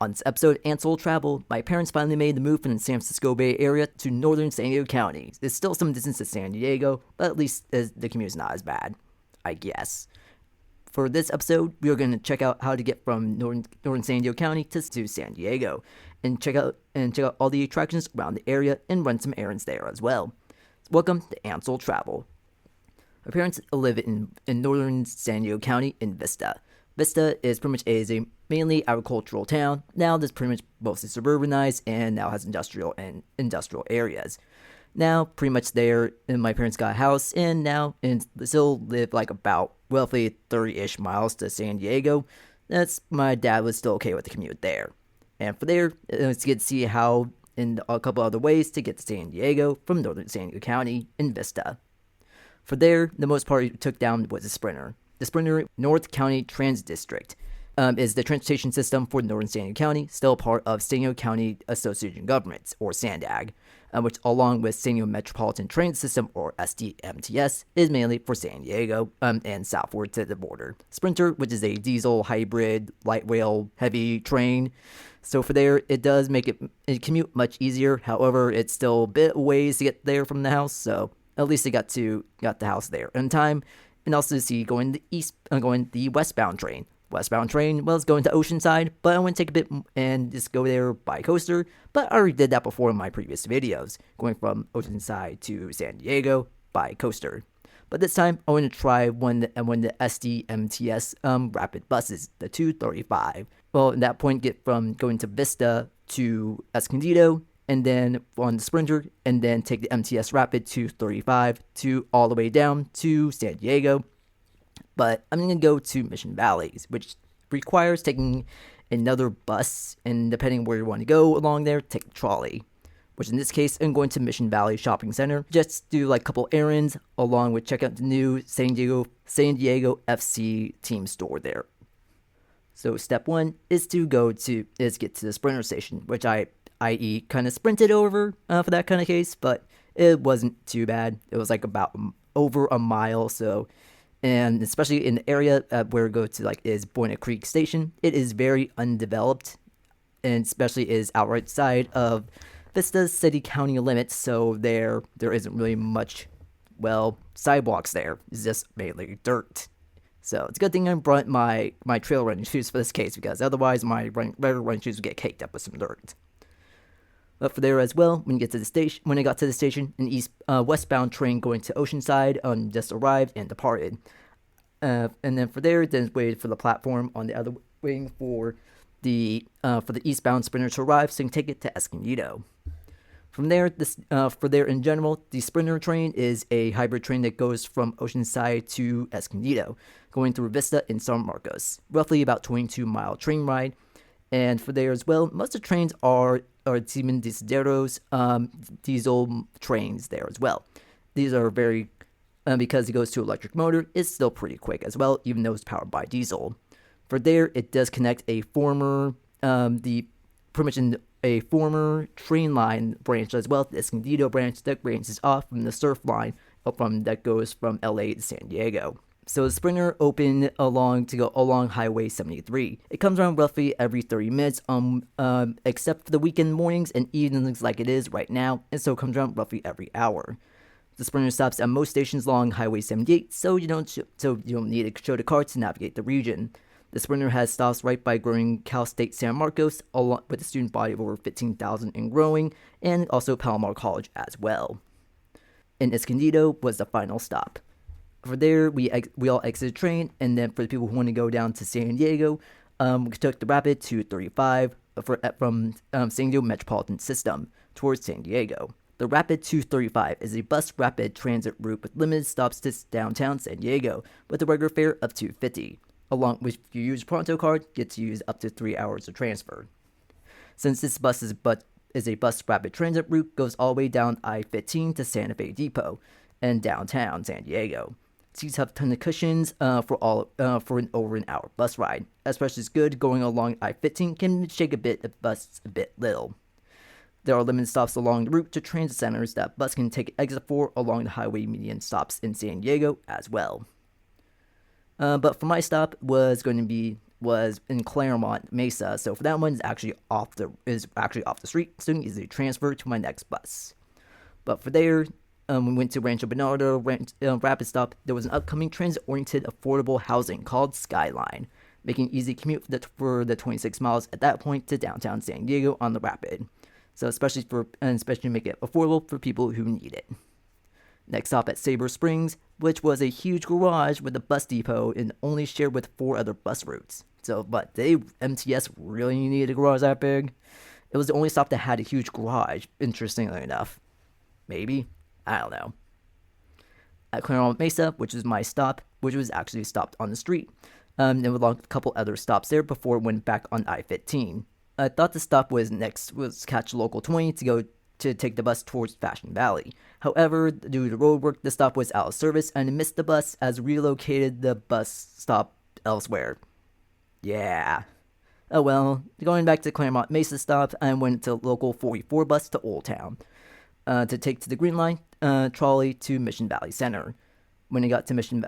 On this episode, Ansel Travel, my parents finally made the move from the San Francisco Bay Area to northern San Diego County. There's still some distance to San Diego, but at least the commute is not as bad, I guess. For this episode, we are going to check out how to get from northern San Diego County to San Diego, and check out all the attractions around the area and run some errands there as well. Welcome to Ansel Travel. My parents live in northern San Diego County in Vista. Vista is pretty much a mainly agricultural town. Now that's pretty much mostly suburbanized and now has industrial areas. Now pretty much there, and my parents got a house and still live like about roughly 30-ish miles to San Diego. My dad was still okay with the commute there. And for there, it's good to see how in a couple other ways to get to San Diego from northern San Diego County in Vista. For there, the most part we took down was the Sprinter. The Sprinter North County Transit District is the transportation system for northern San Diego County, still part of San Diego County Association of Governments, or SANDAG, which along with San Diego Metropolitan Transit System, or SDMTS, is mainly for San Diego and southward to the border. Sprinter, which is a diesel hybrid light rail heavy train. So for there, it does make it commute much easier. However, it's still a bit ways to get there from the house, so at least it got the house there in time. And also see going the westbound train. Westbound train was going to Oceanside, but I want to take a bit and just go there by coaster. But I already did that before in my previous videos, going from Oceanside to San Diego by coaster. But this time, I want to try one of the SDMTS Rapid buses, the 235. Well, at that point, get from going to Vista to Escondido, and then on the Sprinter, and then take the MTS Rapid 235 to all the way down to San Diego. But I'm going to go to Mission Valley, which requires taking another bus, and depending where you want to go along there, take the trolley. Which in this case, I'm going to Mission Valley Shopping Center, just to do like a couple errands, along with check out the new San Diego FC team store there. So step one is get to the Sprinter station, which i.e. kind of sprinted over for that kind of case, but it wasn't too bad. It was like about over a mile, so, and especially in the area where we go to is Buena Creek station, it is very undeveloped, and especially is outside of Vista's city-county limits, so there isn't really much, sidewalks there. It's just mainly dirt. So it's a good thing I brought my trail running shoes for this case, because otherwise my regular running shoes would get caked up with some dirt. But for there as well, when I got to the station, an westbound train going to Oceanside just arrived and departed. And then for there, then waited for the platform on the other wing for the eastbound Sprinter to arrive, so you can take it to Escondido. From there, in general, the Sprinter train is a hybrid train that goes from Oceanside to Escondido, going through Vista and San Marcos, roughly about 22-mile train ride. And for there as well, most of the trains are Siemens Desiro's diesel trains there as well. These are very, because it goes to electric motor, it's still pretty quick as well, even though it's powered by diesel. For there, it does connect a former train line branch as well, the Escondido branch that branches off from the surf line that goes from LA to San Diego. So the Sprinter opened along Highway 73. It comes around roughly every 30 minutes, except for the weekend mornings and evenings like it is right now, and so it comes around roughly every hour. The Sprinter stops at most stations along Highway 78, so you don't need to show the car to navigate the region. The Sprinter has stops right by growing Cal State San Marcos, along with a student body of over 15,000 and growing, and also Palomar College as well. And Escondido was the final stop. For there, we all exited the train, and then for the people who want to go down to San Diego, we took the Rapid 235 from San Diego Metropolitan System towards San Diego. The Rapid 235 is a bus rapid transit route with limited stops to downtown San Diego, with a regular fare of $2.50. Along with, if you use a Pronto card, you get to use up to 3 hours of transfer. Since this bus is a bus rapid transit route, goes all the way down I-15 to Santa Fe Depot and downtown San Diego. Seats have a ton of cushions for an over an hour bus ride. Especially is good going along I-15 can shake a bus a bit little. There are limited stops along the route to transit centers that bus can take exit for along the highway median stops in San Diego as well. But for my stop was going to be was in Claremont Mesa, so for that one is actually off the street, so you can easily transfer to my next bus. But for there, we went to Rancho Bernardo Rapid Stop. There was an upcoming transit-oriented affordable housing called Skyline, making easy commute for the 26 miles at that point to downtown San Diego on the Rapid. So especially to make it affordable for people who need it. Next stop at Sabre Springs, which was a huge garage with a bus depot and only shared with 4 other bus routes. So, but MTS really needed a garage that big? It was the only stop that had a huge garage, interestingly enough. Maybe? I don't know. At Claremont Mesa, which was my stop, which was actually stopped on the street, and along a couple other stops there before it went back on I-15. I thought the stop was catch Local 20 to go to take the bus towards Fashion Valley. However, due to road work, the stop was out of service and I missed the bus as relocated the bus stop elsewhere. Yeah. Oh well, going back to Claremont Mesa stop, I went to Local 44 bus to Old Town to take to the Green Line trolley to Mission Valley Center. When I got to Mission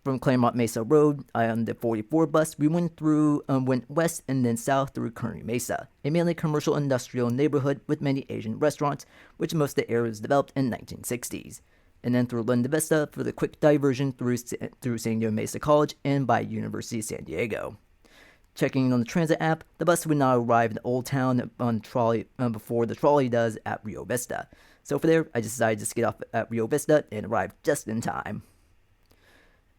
from Claremont Mesa Road, on the 44 bus, we went west and then south through Kearny Mesa, a mainly commercial industrial neighborhood with many Asian restaurants, which most of the area was developed in the 1960s. And then through Linda Vista for the quick diversion through San Diego Mesa College and by University of San Diego. Checking on the transit app, the bus would not arrive in Old Town on trolley before the trolley does at Rio Vista. So for there, I decided to get off at Rio Vista and arrive just in time.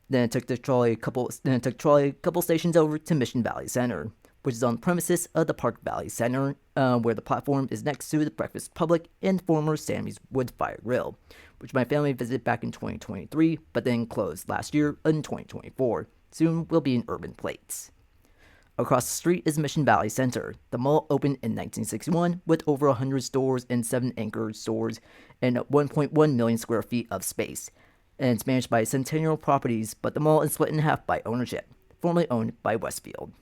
Then I took trolley a couple stations over to Mission Valley Center, which is on the premises of the Park Valley Center, where the platform is next to the Breakfast Public and former Sammy's Wood Fire Grill, which my family visited back in 2023, but then closed last year in 2024. Soon will be in urban plates. Across the street is Mission Valley Center. The mall opened in 1961 with over 100 stores and 7 anchor stores and 1.1 million square feet of space. And it's managed by Centennial Properties, but the mall is split in half by ownership, formerly owned by Westfield.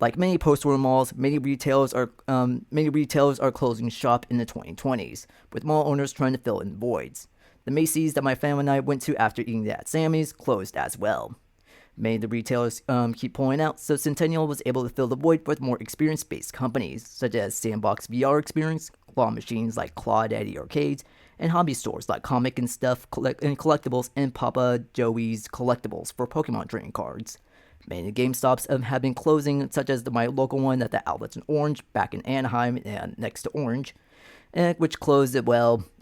Like many post-war malls, many retailers are closing shop in the 2020s, with mall owners trying to fill in voids. The Macy's that my family and I went to after eating at Sammy's closed as well. Many of the retailers keep pulling out, so Centennial was able to fill the void with more experience-based companies, such as Sandbox VR Experience, claw machines like Claw Daddy Arcades, and hobby stores like Comic and Stuff and Collectibles and Papa Joey's Collectibles for Pokemon trading cards. Many GameStops have been closing, such as my local one at the outlets in Orange, back in Anaheim and next to Orange, which closed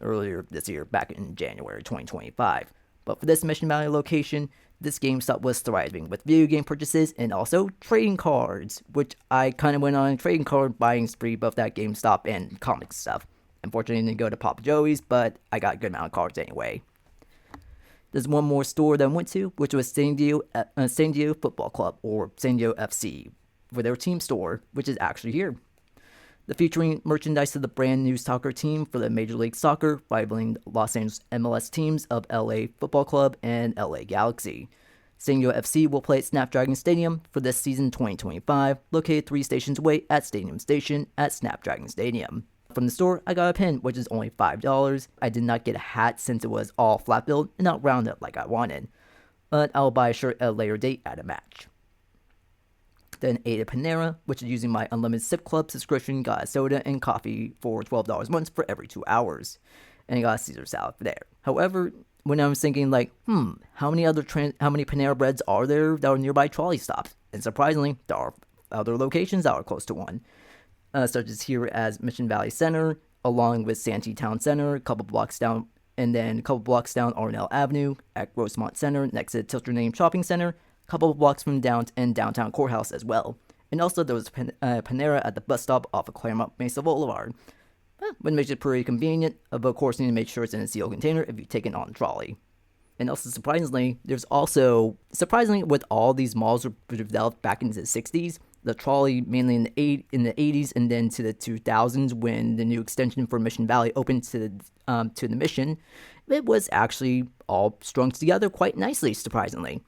earlier this year, back in January 2025. But for this Mission Valley location, this GameStop was thriving with video game purchases and also trading cards, which I kind of went on a trading card buying spree both at GameStop and comic stuff. Unfortunately, I didn't go to Papa Joey's, but I got a good amount of cards anyway. There's one more store that I went to, which was San Diego Football Club, or San Diego FC, for their team store, which is actually here. The featuring merchandise of the brand new soccer team for the Major League Soccer, rivaling the Los Angeles MLS teams of LA Football Club and LA Galaxy. San Diego FC will play at Snapdragon Stadium for this season 2025, located 3 stations away at Stadium Station at Snapdragon Stadium. From the store, I got a pin, which is only $5. I did not get a hat since it was all flat billed and not rounded like I wanted. But I'll buy a shirt at a later date at a match. Then ate at Panera, which is using my unlimited Sip Club subscription, got a soda and coffee for $12 once for every 2 hours. And I got a Caesar salad for there. However, when I was thinking how many Panera Breads are there that are nearby trolley stops? And surprisingly, there are other locations that are close to one. Such as here as Mission Valley Center, along with Santee Town Center, a couple blocks down Arnell Avenue, at Rosemont Center, next to Tilter Name Shopping Center, a couple of blocks from downtown Courthouse as well. And also there was Panera at the bus stop off of Claremont Mesa Boulevard. Which makes it pretty convenient, but of course you need to make sure it's in a sealed container if you take it on trolley. And also surprisingly, with all these malls were developed back into the 60s, the trolley mainly in the 80s and then to the 2000s when the new extension for Mission Valley opened to the Mission, it was actually all strung together quite nicely, surprisingly.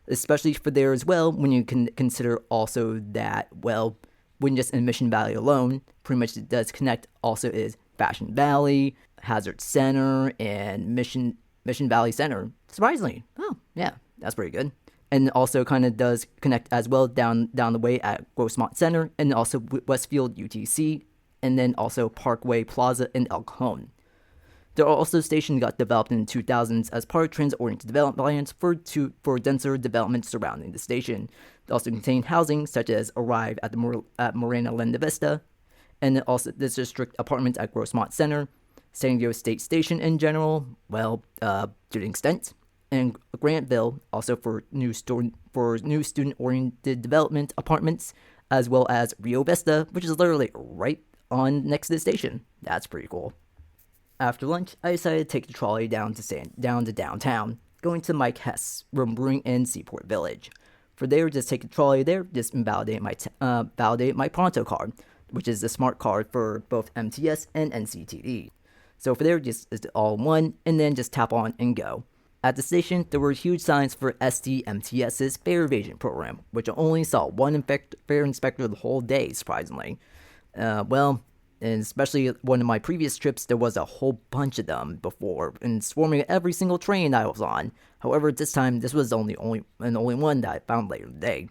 Especially for there as well, when you can consider also that, when just in Mission Valley alone, pretty much it does connect also is Fashion Valley, Hazard Center, and Mission Valley Center. Surprisingly. Oh, yeah, that's pretty good. and also kind of does connect as well down the way at Grossmont Center, and also Westfield UTC, and then also Parkway Plaza in El Cajon. There are also stations got developed in the 2000s as part of transit-oriented development plans for denser development surrounding the station. They also contain housing such as Arrive at Morena Linda Vista, and then also the district apartments at Grossmont Center, San Diego State Station in general, well, to an extent, and Grantville also for new student-oriented development apartments, as well as Rio Vista, which is literally right on next to the station. That's pretty cool. After lunch, I decided to take the trolley down to downtown, going to Mike Hess Brewing in Seaport Village. For there, just take the trolley there, just validate my Pronto card, which is the smart card for both MTS and NCTD. So for there, just it's all in one, and then just tap on and go. At the station, there were huge signs for SDMTS's fare evasion program, which I only saw one fare inspector the whole day, surprisingly. And especially one of my previous trips, there was a whole bunch of them before, and swarming every single train I was on. However, this time, this was the only one that I found later in the day.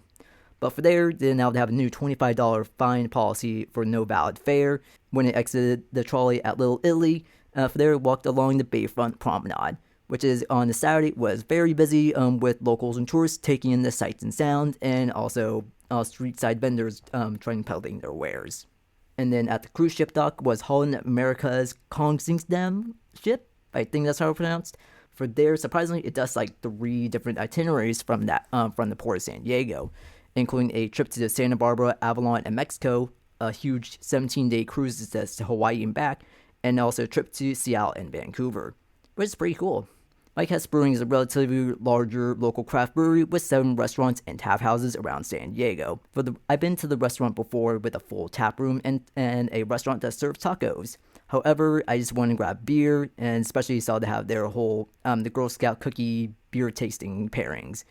But for there, they now have a new $25 fine policy for no valid fare when it exited the trolley at Little Italy. For there, walked along the Bayfront Promenade, which is on the Saturday was very busy with locals and tourists taking in the sights and sounds, and also street side vendors trying peddling their wares. And then at the cruise ship dock was Holland America's Kongsdam ship. I think that's how it's pronounced. For there, surprisingly, it does like 3 different itineraries from the port of San Diego, including a trip to Santa Barbara, Avalon, and Mexico, a huge 17-day cruise to Hawaii and back, and also a trip to Seattle and Vancouver, which is pretty cool. Mike Hess Brewing is a relatively larger local craft brewery with 7 restaurants and tap houses around San Diego. I've been to the restaurant before with a full tap room and a restaurant that serves tacos. However, I just wanted to grab beer, and especially saw to have their whole the Girl Scout cookie beer tasting pairings.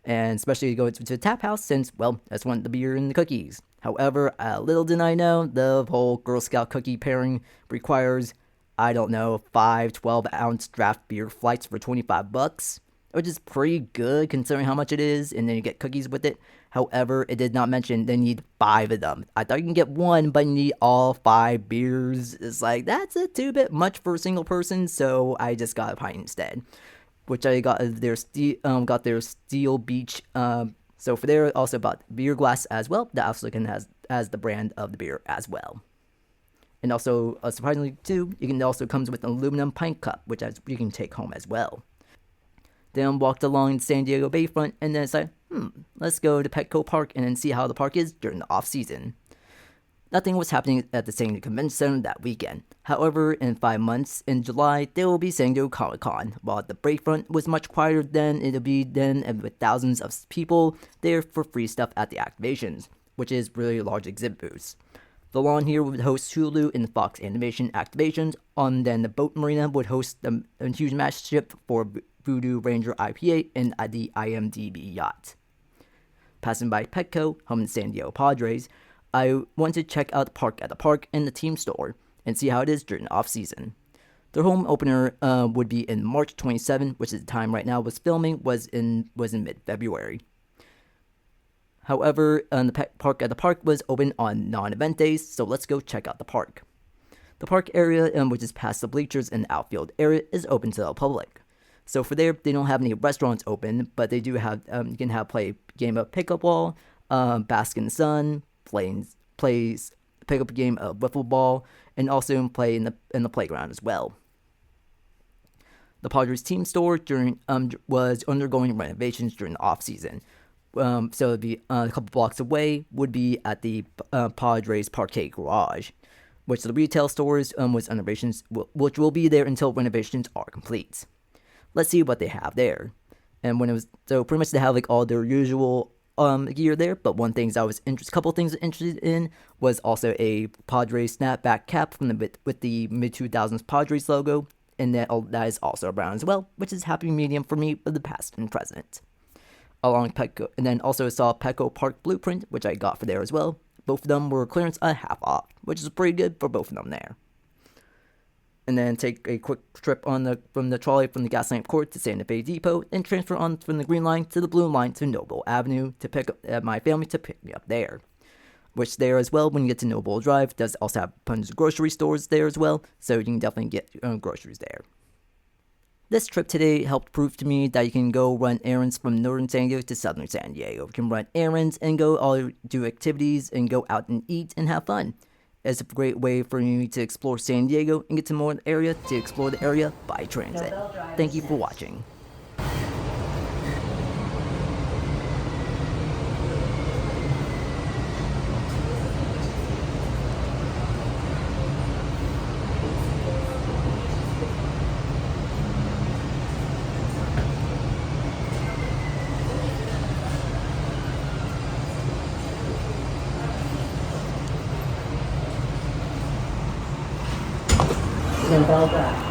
And especially to go to the tap house since, well, I just wanted the beer and the cookies. However, little did I know, the whole Girl Scout cookie pairing requires, I don't know, 5 12-ounce draft beer flights for $25, which is pretty good considering how much it is, and then you get cookies with it. However, it did not mention they need 5 of them. I thought you can get 1, but you need all 5 beers. It's like, that's a bit much for a single person, so I just got a pint instead, which I got their Steel Beach. So for there, also bought beer glass as well. That also has the brand of the beer as well. And also, surprisingly too, it also comes with an aluminum pint cup, which you can take home as well. Then walked along the San Diego Bayfront, and then decided, let's go to Petco Park and then see how the park is during the off-season. Nothing was happening at the San Diego Convention Center that weekend. However, in 5 months, in July, there will be San Diego Comic-Con. While the Bayfront was much quieter than it'll be then, and with thousands of people there for free stuff at the activations, which is really large exhibit booths. The lawn here would host Hulu and Fox Animation activations, and then the boat marina would host a huge matchship for Voodoo Ranger IPA and the IMDb yacht. Passing by Petco, home in San Diego Padres, I wanted to check out the park at the park and the team store and see how it is during the off-season. Their home opener would be in March 27, which is the time right now was filming, was in mid-February. However, the park at the park was open on non-event days, so let's go check out the park. The park area, which is past the bleachers and the outfield area, is open to the public. So for there, they don't have any restaurants open, but they do have, you can play a game of pickup ball, bask in the sun, pick up a game of wiffle ball, and also play in the playground as well. The Padres team store was undergoing renovations during the off-season. So it'd be a couple blocks away would be at the Padres Parquet Garage, which the retail stores was renovations, which will be there until renovations are complete. Let's see what they have there. And so pretty much they have all their usual gear there, but couple things I was interested in was also a Padres snapback cap with the mid-2000s Padres logo, and that is also brown as well, which is happy medium for me for the past and present. Along Petco, and then also saw Petco Park Blueprint, which I got for there as well. Both of them were clearance half off, which is pretty good for both of them there. and then take a quick trip from the trolley from the Gaslamp Court to Santa Fe Depot, and transfer on from the Green Line to the Blue Line to Noble Avenue to pick up my family to pick me up there. Which there as well, when you get to Noble Drive, does also have tons of grocery stores there as well, so you can definitely get your own groceries there. This trip today helped prove to me that you can go run errands from northern San Diego to southern San Diego. You can run errands and do activities and go out and eat and have fun. It's a great way for you to explore San Diego and get to more area to explore the area by transit. Thank you for watching. Bell Drive.